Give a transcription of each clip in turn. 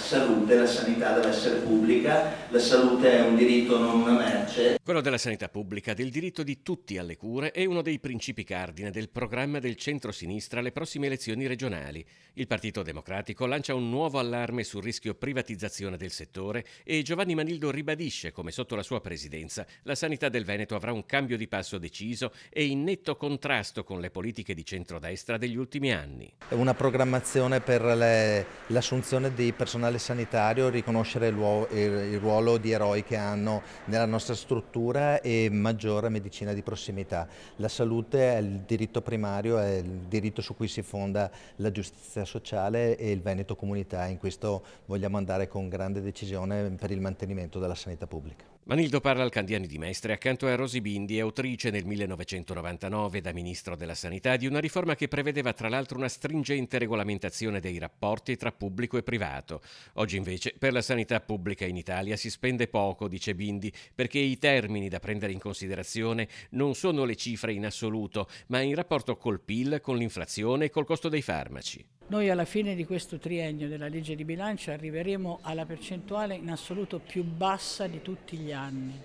salute, la sanità deve essere pubblica, la salute è un diritto, non una merce. Quello della sanità pubblica, del diritto di tutti alle cure, è uno dei principi cardine del programma del centro-sinistra alle prossime elezioni regionali. Il Partito Democratico lancia un nuovo allarme sul rischio privatizzazione del settore e Giovanni Manildo ribadisce come sotto la sua presidenza la sanità del Veneto avrà un cambio di passo deciso e in netto contrasto con le politiche di centrodestra degli ultimi anni. Una programmazione per l'assunzione di personale sanitario, riconoscere il ruolo di eroi che hanno nella nostra struttura e maggiore medicina di prossimità. La salute è il diritto primario, è il diritto su cui si fonda la giustizia sociale e il Veneto Comunità. In questo vogliamo andare con grande decisione per il mantenimento della sanità pubblica. Manildo parla al Candiani di Mestre accanto a Rosy Bindi, autrice nel 1999 da Ministro della Sanità di una riforma che prevedeva tra l'altro una stringente regolamentazione dei rapporti tra pubblico e privato. Oggi invece per la sanità pubblica in Italia si spende poco, dice Bindi, perché i termini da prendere in considerazione non sono le cifre in assoluto, ma in rapporto col PIL, con l'inflazione e col costo dei farmaci. Noi alla fine di questo triennio della legge di bilancio arriveremo alla percentuale in assoluto più bassa di tutti gli anni,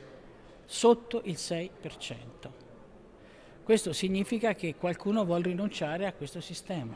sotto il 6%. Questo significa che qualcuno vuole rinunciare a questo sistema.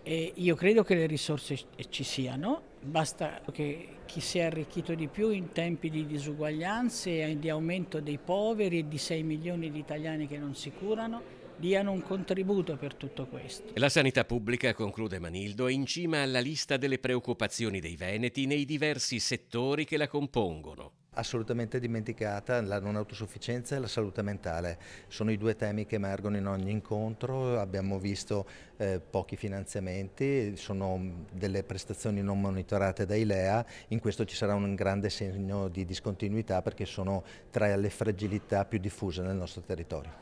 E io credo che le risorse ci siano, basta che chi si è arricchito di più in tempi di disuguaglianze e di aumento dei poveri e di 6 milioni di italiani che non si curano, diano un contributo per tutto questo. La sanità pubblica, conclude Manildo, è in cima alla lista delle preoccupazioni dei veneti nei diversi settori che la compongono. Assolutamente dimenticata la non autosufficienza e la salute mentale. Sono i due temi che emergono in ogni incontro, abbiamo visto pochi finanziamenti, sono delle prestazioni non monitorate dai LEA, in questo ci sarà un grande segno di discontinuità perché sono tra le fragilità più diffuse nel nostro territorio.